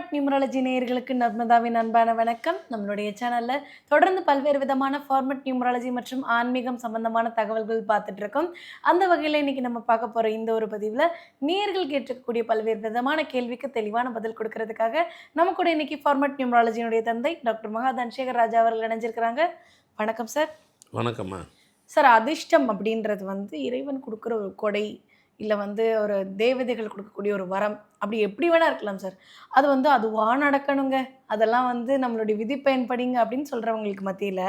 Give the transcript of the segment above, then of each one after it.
Format numerology நேயர்களுக்கு நர்மதாவின் அன்பான வணக்கம். நம்மளுடைய சேனல்ல தொடர்ந்து பல்வேறு விதமான ஃபார்மட் நியூமராலஜி மற்றும் ஆன்மீகம் சம்பந்தமான தகவல்கள் பார்த்துட்டு இருக்கோம். அந்த வகையில இன்னைக்கு நம்ம பார்க்க போற இந்த ஒரு பதிவுல நேயர்கள் கேட்டிருக்கக்கூடிய பல்வேறு விதமான கேள்விக்கு தெளிவான பதில் கொடுக்கறதுக்காக நம்ம கூட இன்னைக்கு ஃபார்மட் நியூமராலஜியினுடைய தந்தை டாக்டர் மகா தனசேகர் ராஜா அவர்கள் இணைஞ்சிருக்கிறாங்க. வணக்கம் சார். வணக்கம்மா. சார், அதிர்ஷ்டம் அப்படின்றது இறைவன் கொடுக்குற ஒரு கொடை, இல்ல ஒரு தேவதைகள் கொடுக்கக்கூடிய ஒரு வரம். அப்படி எப்படி வேணா இருக்கலாம் சார். அது அதுவா நடக்கணுங்க. அதெல்லாம் நம்மளுடைய விதி பயன்படிங்க அப்படின்னு சொல்றவங்களுக்கு மத்தியில,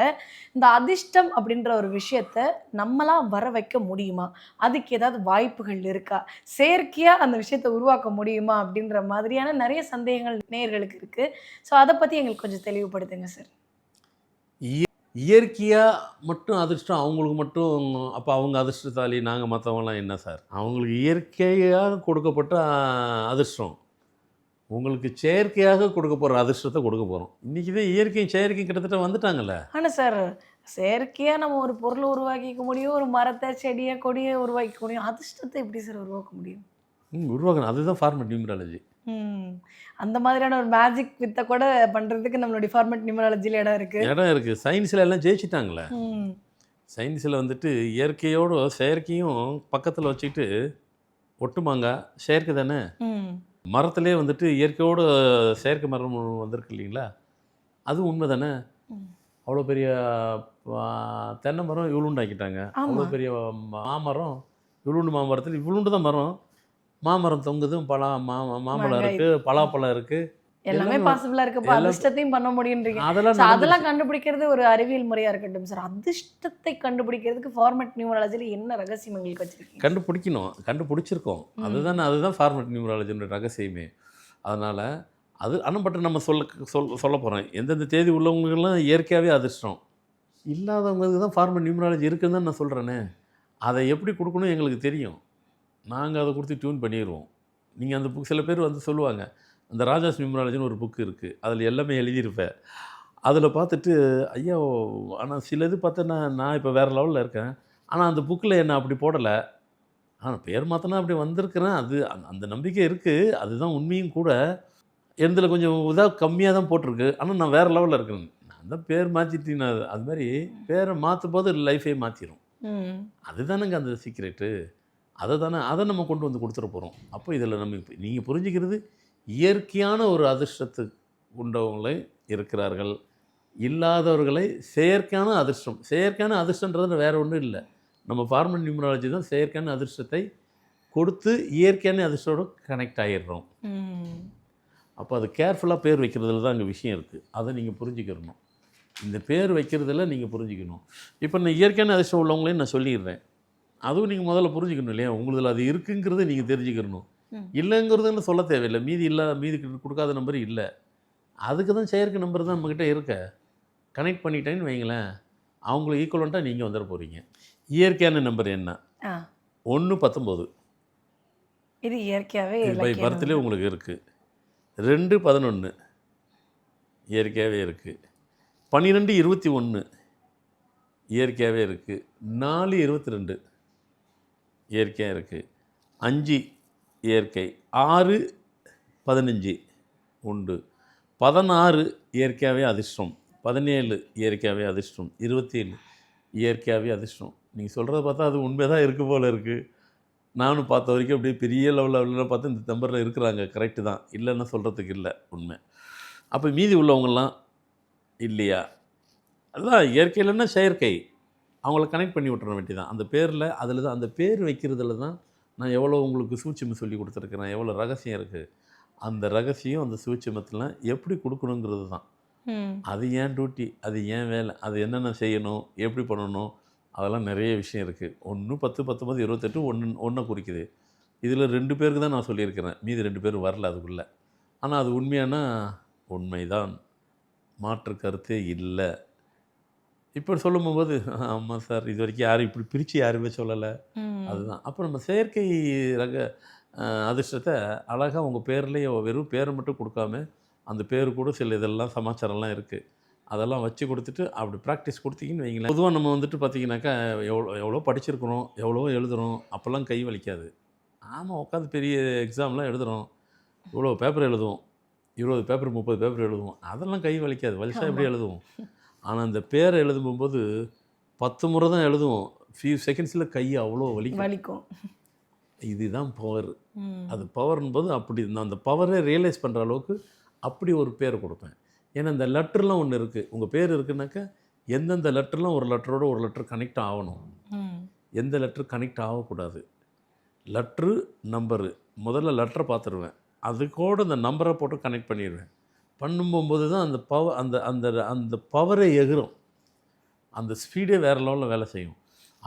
இந்த அதிர்ஷ்டம் அப்படின்ற ஒரு விஷயத்த நம்மளா வர வைக்க முடியுமா? அதுக்கு ஏதாவது வாய்ப்புகள் இருக்கா? செயற்கையா அந்த விஷயத்த உருவாக்க முடியுமா? அப்படின்ற மாதிரியான நெறைய சந்தேகங்கள் நேயர்களுக்கு இருக்கு. ஸோ அத பத்தி எங்களுக்கு கொஞ்சம் தெளிவுபடுத்துங்க சார். இயற்கையா மட்டும் அதிர்ஷ்டம் அவங்களுக்கு மட்டும். அப்போ அவங்க அதிர்ஷ்டசாலி, நாங்கள் மற்றவங்களாம் என்ன சார்? அவங்களுக்கு இயற்கையாக கொடுக்கப்பட்ட அதிர்ஷ்டம், உங்களுக்கு செயற்கையாக கொடுக்க போகிற அதிர்ஷ்டத்தை கொடுக்க போகிறோம். இன்றைக்கி தான் இயற்கையும் செயற்கையும் கிட்டத்தட்ட வந்துட்டாங்கல்ல. ஆனா சார், செயற்கையா நம்ம ஒரு பொருள உருவாக்கிக்க முடியும். ஒரு மரத்த, செடிய, கொடிய உருவாக்கிக்க முடியும். அதிர்ஷ்டத்த எப்படி சார் உருவாக்க முடியும்? உருவாக்கணும். அதுதான் ஃபார்மட் நியூமராலஜி. அந்த மாதிரியான ஒரு மேஜிக் வித்த கூட பண்றதுக்கு நம்மளுடைய ஃபார்மட் நியூமராலஜில இடம் இருக்கு. சயின்ஸில் எல்லாம் ஜெயிச்சிட்டாங்களே. சயின்ஸில் இயற்கையோடு செயற்கையும் பக்கத்தில் வச்சுக்கிட்டு ஒட்டுமாங்க செயற்கை தானே. மரத்திலே இயற்கையோடு செயற்கை மரம் வந்திருக்கு இல்லைங்களா, அது உண்மை தானே. அவ்வளோ பெரிய தென்னை மரம் இவ்வளோண்டாக்கிட்டாங்க. அவ்வளோ பெரிய மாமரம், இவ்வளோண்டு மாமரத்தில் இவ்வளோண்டு தான் மரம். மாமரம் தொங்குது, மாம்பழம் இருக்கு, பலாப்பழம் இருக்கு, எல்லாமே பாசிபிளா இருக்கு. அதிர்ஷ்டத்தையும் பண்ண முடியுன்றீங்க. அதெல்லாம் கண்டுபிடிக்கிறது ஒரு அறிவியல் முறையா இருக்கட்டும் சார். அதிர்ஷ்டத்தை கண்டுபிடிக்கிறதுக்கு ஃபார்மட் நியூமராலஜில என்ன ரகசியம் எங்களுக்கு வச்சிருக்கீங்க? கண்டுபிடிச்சிருக்கோம். அதுதான் ஃபார்மட் நியூமராலஜியோட ரகசியமே. அதனால் அது அனுப்பட்டு நம்ம சொல்ல போகிறேன். எந்தெந்த தேதி உள்ளவங்களுக்கெல்லாம் இயற்கையாகவே அதிர்ஷ்டம், இல்லாதவங்களுக்கு தான் ஃபார்மட் நியூமராலஜி இருக்குன்னு தான் நான் சொல்கிறேனே. அதை எப்படி கொடுக்கணும் எங்களுக்கு தெரியும். நாங்கள் அதை கொடுத்து டியூன் பண்ணிடுவோம். நீங்கள் அந்த புக், சில பேர் சொல்லுவாங்க, அந்த ராஜாஸ் நியூமராலஜின்னு ஒரு புக்கு இருக்குது, அதில் எல்லாமே எழுதியிருப்பேன். அதில் பார்த்துட்டு ஐயா, ஆனால் சில இது பார்த்தா நான் இப்போ வேறு லெவலில் இருக்கேன், ஆனால் அந்த புக்கில் என்ன அப்படி போடலை, ஆனால் பேர் மாற்றினா அப்படி வந்திருக்கிறேன். அது அந்த நம்பிக்கை இருக்குது, அதுதான் உண்மையும் கூட. எந்தில் கொஞ்சம் இதாக கம்மியாக தான் போட்டிருக்கு, ஆனால் நான் வேறு லெவலில் இருக்கேன். நான் தான் பேர் மாற்றிட்டீங்கன்னா அது மாதிரி பேரை மாற்றும் போது லைஃபே மாற்றிடும். அதுதானங்க அந்த சீக்ரெட்டு. அதை நம்ம கொண்டு கொடுத்துட போகிறோம். அப்போ இதில் நீங்கள் புரிஞ்சுக்கிறது, இயற்கையான ஒரு அதிர்ஷ்டத்து உண்டவங்களே இருக்கிறார்கள், இல்லாதவர்களை செயற்கையான அதிர்ஷ்டன்றது வேறு ஒன்றும் இல்லை. நம்ம ஃபார்மட் நியூமராலஜி தான் செயற்கையான அதிர்ஷ்டத்தை கொடுத்து இயற்கையான அதிர்ஷ்டோடு கனெக்ட் ஆகிடுறோம். அப்போ அது கேர்ஃபுல்லாக பேர் வைக்கிறதுல தான் அங்கே விஷயம் இருக்குது. அதை நீங்கள் புரிஞ்சுக்கிறணும். இந்த பேர் வைக்கிறதுல நீங்கள் புரிஞ்சுக்கணும். இப்போ நான் இயற்கையான அதிர்ஷ்டம் உள்ளவங்களையும் நான் சொல்லிடுறேன். அதுவும் நீங்கள் முதல்ல புரிஞ்சுக்கணும் இல்லையா. உங்களுக்கு அது இருக்குங்கிறத நீங்கள் தெரிஞ்சுக்கணும். இல்லைங்கிறதுன்னு சொல்ல தேவையில்லை. மீதி கொடுக்காத நம்பர் இல்லை. அதுக்கு தான் செயற்கை நம்பர் தான் நம்மக்கிட்ட இருக்க. கனெக்ட் பண்ணிட்டேன்னு வைங்களேன், அவங்களுக்கு ஈக்குவலண்ட்டாக நீங்கள் வந்துட போகிறீங்க. இயற்கையான நம்பர் என்ன? 119. இது இயற்கையாகவே பை பர்த்லேயே உங்களுக்கு இருக்குது. 211 இயற்கையாகவே இருக்குது. 1221 இயற்கையாகவே இருக்குது. 422 இயற்கையாக இருக்குது. 5 இயற்கை. 6-15 உண்டு. 16 இயற்கையாகவே அதிர்ஷ்டம். 17 இயற்கையாகவே அதிர்ஷ்டம். 27 இயற்கையாகவே அதிர்ஷ்டம். நீங்கள் சொல்கிறத பார்த்தா அது உண்மை தான் இருக்குது போல் இருக்குது. நானும் பார்த்த வரைக்கும் அப்படியே பெரிய லெவலில் பார்த்து இந்த நம்பரில் இருக்கிறாங்க. கரெக்டு தான், இல்லைன்னு சொல்கிறதுக்கு இல்லை, உண்மை. அப்போ மீதி உள்ளவங்கெல்லாம் இல்லையா, அதுதான் இயற்கையிலன்னா செயற்கை. அவங்கள கனெக்ட் பண்ணி விட்டுற வேண்டி தான். அந்த பேரில் அதில் தான், அந்த பேர் வைக்கிறதுல தான் நான் எவ்வளோ உங்களுக்கு சூட்சுமம் சொல்லி கொடுத்துருக்குறேன், எவ்வளோ ரகசியம் இருக்குது. அந்த ரகசியம், அந்த சூட்சுமத்தில் எப்படி கொடுக்கணுங்கிறது தான். அது ஏன் டியூட்டி, அது ஏன் வேலை, அது என்னென்ன செய்யணும், எப்படி பண்ணணும், அதெல்லாம் நிறைய விஷயம் இருக்குது. 1, 10, 19, 28 ஒன்றை குறிக்குது. இதில் 2 பேருக்கு தான் நான் சொல்லியிருக்கிறேன், மீதி 2 பேர் வரல அதுக்குள்ளே. ஆனால் அது உண்மையான உண்மைதான், மாற்று கருத்தே இல்லை. இப்போ சொல்லும்போது ஆமாம் சார், இது வரைக்கும் யாரும் இப்படி பிரித்து யாருமே சொல்லலை. அதுதான். அப்போ நம்ம செயற்கை அதிர்ஷ்டத்தை அழகாக உங்கள் பேர்லேயே வெறும் பேரை மட்டும் கொடுக்காம, அந்த பேர் கூட சில இதெல்லாம் சமாச்சாரம்லாம் இருக்குது, அதெல்லாம் வச்சு கொடுத்துட்டு அப்படி ப்ராக்டிஸ் கொடுத்தீங்கன்னு வைங்களேன். பொதுவாக நம்ம பார்த்திங்கனாக்கா எவ்வளோ படிச்சிருக்கிறோம், எவ்வளோ எழுதுகிறோம், அப்போல்லாம் கை வலிக்காது. ஆமாம், உட்காந்து பெரிய எக்ஸாம்லாம் எழுதுகிறோம், இவ்வளோ பேப்பர் எழுதுவோம், 20 பேப்பர் 30 பேப்பர் எழுதுவோம். அதெல்லாம் கை வலிக்காது. வலிச்சா எப்படி ஆமா. எழுதுவோம்? ஆனால் அந்த பேரை எழுதும்போது 10 முறை தான் எழுதுவோம். ஃபியூ செகண்ட்ஸில் கை அவ்வளோ வலிக்கும். வலிக்கும். இதுதான் பவர். ம். அது பவர்ன்போது அப்படி நான் அந்த பவரை ரியலைஸ் பண்ணுற அளவுக்கு அப்படி ஒரு பேர் கொடுப்பேன். ஏன்னா இந்த லெட்டர்லாம் ஒன்று இருக்குது. உங்கள் பேர் இருக்குன்னாக்கா எந்தெந்த லெட்டர்லாம் ஒரு லெட்டரோட ஒரு லெட்டர் கனெக்ட் ஆகணும், ம். எந்த லெட்டர் கனெக்ட் ஆகக்கூடாது. லெட்ரு நம்பரு முதல்ல லெட்டரை பார்த்துருவேன், அதுக்கூட இந்த நம்பரை போட்டு கனெக்ட் பண்ணிடுவேன். பண்ணும்போது தான் அந்த பவர் அந்த அந்த அந்த பவரே எகிரும். அந்த ஸ்பீடே வேறு லெவலில் வேலை செய்யும்.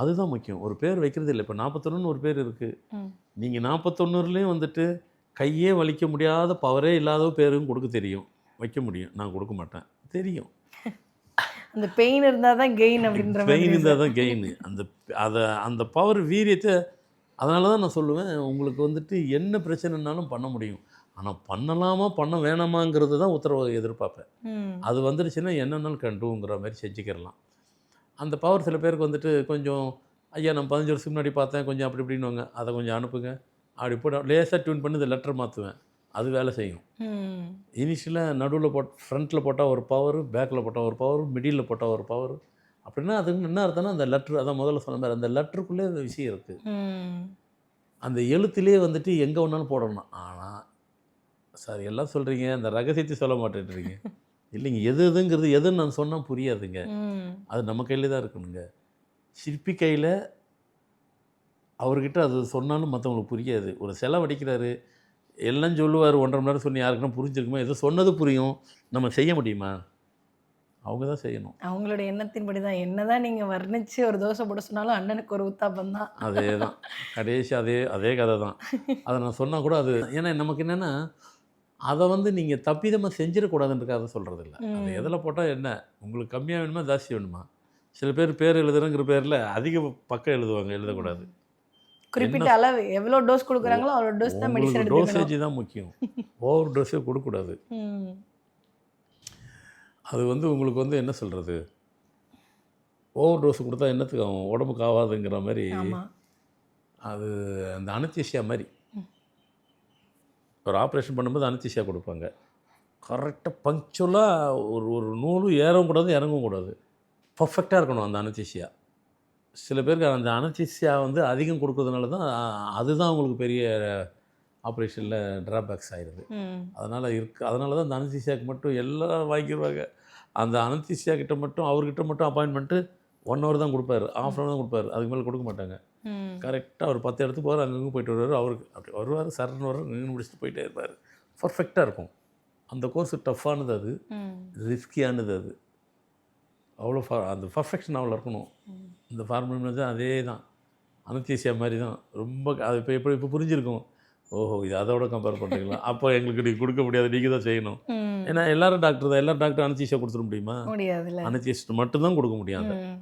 அதுதான் முக்கியம். ஒரு பேர் வைக்கிறது இல்லை. இப்போ 41ன்னு ஒரு பேர் இருக்குது. ம். நீங்கள் 41லேயும் வந்துட்டு கையே வலிக்க முடியாத பவரே இல்லாத பேரும் கொடுக்க தெரியும், வைக்க முடியும். நான் கொடுக்க மாட்டேன், தெரியும். அந்த பெயின் இருந்தால் தான் கெயின் அப்படின்ற பெயின் மாதிரி இருந்தால் தான் கெயின். அந்த பவர் வீரியத்தை அதனால தான் நான் சொல்லுவேன், உங்களுக்கு வந்துட்டு என்ன பிரச்சனைனாலும் பண்ண முடியும். ஆனால் பண்ணலாமா பண்ண வேணாமாங்கிறது தான் உத்தரவு எதிர்பார்ப்பேன். ம். அது வந்துடுச்சுன்னா என்னன்னாலும் கண்டுங்கிற மாதிரி செஞ்சுக்கிறலாம். அந்த பவர் சில பேருக்கு வந்துட்டு கொஞ்சம், ஐயா நான் 15 வருஷத்துக்கு முன்னாடி பார்த்தேன், கொஞ்சம் அப்படி இப்படின்னுவாங்க, அதை கொஞ்சம் அனுப்புங்க அப்படி போட்டு லேசாக டியூன் பண்ணி இந்த லெட்டர் மாற்றுவேன், அது வேலை செய்யும். ம். இனிஷியலாக நடுவில் ஃப்ரண்ட்டில் போட்டால் ஒரு பவர், பேக்கில் போட்டால் ஒரு பவர், மிடில் போட்டால் ஒரு பவர். அப்படின்னா அதுக்கு என்ன அர்த்தம்னா அந்த லெட்ரு, அதான் முதல்ல சொன்ன மாதிரி அந்த லெட்டருக்குள்ளே அந்த விஷயம் இருக்குது. ம். அந்த எழுத்துலேயே வந்துட்டு எங்கே வேணாலும் போடணும். ஆனால் சார் எல்லாம் சொல்கிறீங்க, அந்த ரகசியத்தை சொல்ல மாட்டேன்றீங்க. இல்லைங்க, எதுங்கிறது எதுன்னு நான் சொன்னால் புரியாதுங்க. ம். அது நம்ம கையில் தான் இருக்கணுங்க. சிற்பி கையில் அவர்கிட்ட அது சொன்னாலும் மற்றவங்களுக்கு புரியாது. ஒரு சிலை வடிக்கிறாரு, எல்லாம் சொல்லுவார், 1.5 மணி நேரம் சொன்னி யாருக்குன்னா புரிஞ்சிருக்குமா? ஏதோ சொன்னது புரியும், நம்ம செய்ய முடியுமா? அவங்க தான் செய்யணும். அவங்களோட எண்ணத்தின்படி தான். என்னதான் நீங்க வர்ணிச்சு ஒரு தோசை போட சொன்னாலும் அண்ணனுக்கு ஒரு உத்தாப்பம் தான். அதே தான் கடைசி அதே கதை தான். அதை நான் சொன்னால் கூட அது, ஏன்னா நமக்கு என்னென்னா அதை வந்து நீங்கள் தப்பிதமாக செஞ்சிடக்கூடாதுன்றக்காக சொல்கிறது இல்லை. அது ம். எதில் போட்டால் என்ன, உங்களுக்கு கம்மியாக வேணுமா ஜாஸ்தி வேணுமா? சில பேர் எழுதுறங்கிற பேரில் அதிக பக்கம் எழுதுவாங்க, எழுதக்கூடாது. குறிப்பிட்ட அளவு எவ்வளோ டோஸ் கொடுக்குறாங்களோ அவ்வளோ டோஸ் தான் மெடிசன் உங்களுக்கு எடுத்துக்கணும். டோசேஜ் தான் முக்கியம். ஓவர் டோஸே கொடுக்கக்கூடாது. ம். அது வந்து உங்களுக்கு வந்து என்ன சொல்கிறது, ஓவர் டோஸ் கொடுத்தா என்னத்துக்கு ஆகும், உடம்புக்கு ஆகாதுங்கிற மாதிரி. ஆமா. அது அந்த அனஸ்தீசியா மாதிரி. ஒரு ஆப்ரேஷன் பண்ணும்போது அனஸ்தீசியா கொடுப்பாங்க. கரெக்டாக பங்க்சுவலாக ஒரு நூலும் ஏறவும் கூடாது, இறங்கவும் கூடாது. பர்ஃபெக்டாக இருக்கணும் அந்த அனஸ்தீசியா. சில பேருக்கு அந்த அனஸ்தீசியா வந்து அதிகம் கொடுக்கறதுனால தான் அதுதான் அவங்களுக்கு பெரிய ஆப்ரேஷனில் ட்ராபேக்ஸ் ஆயிடுது. ம். அதனால தான் அந்த அனஸ்தீசியாவுக்கு மட்டும் எல்லாம் வாங்கிடுவாங்க. அந்த அனஸ்தீசியா கிட்ட மட்டும், அவர்கிட்ட மட்டும் அப்பாயின்மெண்ட்டு 1 ஹவர் தான் கொடுப்பாரு, ½ ஹவர் தான் கொடுப்பாரு, அதுக்கு மேலே கொடுக்க மாட்டாங்க. ம். கரெக்டாக ஒரு 10 இடத்துக்கு போகிறார், அங்கங்கே போயிட்டு வருவார். அவருக்கு அப்படி வருவார், சரன்னு வர்றார், நின்று முடிச்சுட்டு போயிட்டே இருப்பார். பர்ஃபெக்டாக இருக்கும். அந்த கோர்ஸ் டஃப்பானது, அது ம். ரிஸ்கியானது. அது அவ்வளோ அந்த பர்ஃபெக்ஷன் அவ்வளோ இருக்கணும். ம். இந்த ஃபார்முலா தான் அதே தான், அனஸ்தீசியா மாதிரி தான். ரொம்ப அது இப்போ புரிஞ்சிருக்கும். ஓஹோ, இது அதோட கம்பேர் பண்ணுறீங்களா? அப்போ எங்களுக்கு நீங்கள் கொடுக்க முடியாது, நீங்கள் தான் செய்யணும். ம். ஏன்னா எல்லாரும் டாக்டர் தான், எல்லா டாக்டர் அனஸ்தீசியா கொடுத்துட முடியுமா? முடியாதுல்ல. அனஸ்தீசிஸ்ட் மட்டும்தான் கொடுக்க முடியும். அந்த ம்.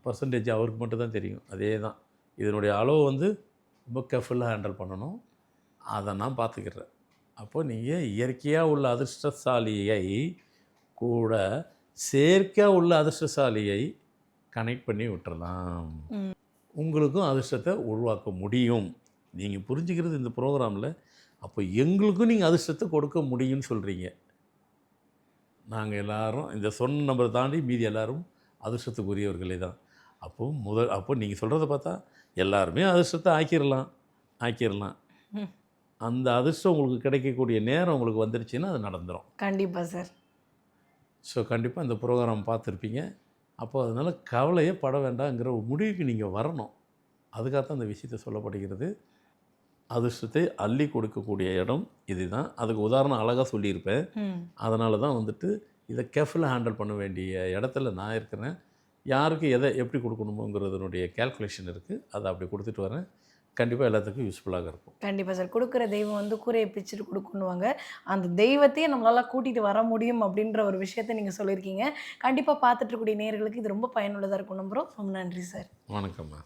பர்சன்டேஜ் அவருக்கு மட்டும் தான் தெரியும். அதே தான் இதனுடைய அளவு வந்து ரொம்ப கேர்ஃபுல்லாக ஹேண்டில் பண்ணணும். அதை நான் பார்த்துக்கிறேன். அப்போ நீங்கள் இயற்கையாக உள்ள அதிர்ஷ்டசாலியை கூட செயற்கையாக உள்ள அதிர்ஷ்டசாலியை கனெக்ட் பண்ணி விட்டுறலாம். ம். உங்களுக்கும் அதிர்ஷ்டத்தை உருவாக்க முடியும். நீங்கள் புரிஞ்சுக்கிறது இந்த ப்ரோக்ராமில், அப்போ எங்களுக்கும் நீங்கள் அதிர்ஷ்டத்தை கொடுக்க முடியும்னு சொல்கிறீங்க. நாங்கள் எல்லாரும் இந்த சொன்ன நம்பரை தாண்டி மீதி எல்லாரும் அதிர்ஷ்டத்துக்குரியவர்களே தான். அப்போ நீங்கள் சொல்கிறத பார்த்தா எல்லாருமே அதிர்ஷ்டத்தை ஆக்கிடலாம். ம். அந்த அதிர்ஷ்டம் உங்களுக்கு கிடைக்கக்கூடிய நேரம் உங்களுக்கு வந்துருச்சுன்னா அது நடந்துடும். கண்டிப்பா சார். ஸோ கண்டிப்பாக இந்த ப்ரோக்ராம் பார்த்துருப்பீங்க. அப்போ அதனால் கவலையே பட வேண்டாங்கிற ஒரு முடிவுக்கு நீங்கள் வரணும். அதுக்காகத்தான் அந்த விஷயத்தை சொல்லப்படுகிறது. அதிர்ஷ்டத்தை அள்ளி கொடுக்கக்கூடிய இடம் இதுதான். அதுக்கு உதாரணம் அழகாக சொல்லியிருப்பேன். ம். அதனால தான் வந்துட்டு இதை கேர்ஃபுல்லாக ஹேண்டில் பண்ண வேண்டிய இடத்துல நான் இருக்கிறேன். யாருக்கு எதை எப்படி கொடுக்கணுமோங்கிறதுனுடைய கேல்குலேஷன் இருக்குது. அதை அப்படி கொடுத்துட்டு வரேன். கண்டிப்பாக எல்லாத்துக்கும் யூஸ்ஃபுல்லாக இருக்கும். கண்டிப்பா சார். குடுக்குற தெய்வம் வந்து கூரையை பிச்சுட்டு குடுக்குன்னுவாங்க. அந்த தெய்வத்தையே நம்மளால கூட்டிட்டு வர முடியும் அப்படின்ற ஒரு விஷயத்த நீங்க சொல்லியிருக்கீங்க. கண்டிப்பா பார்த்துட்டு இருக்கக்கூடிய நேயர்களுக்கு இது ரொம்ப பயனுள்ளதா இருக்கும் நம்புறோம். ரொம்ப நன்றி சார். வணக்கம்மா.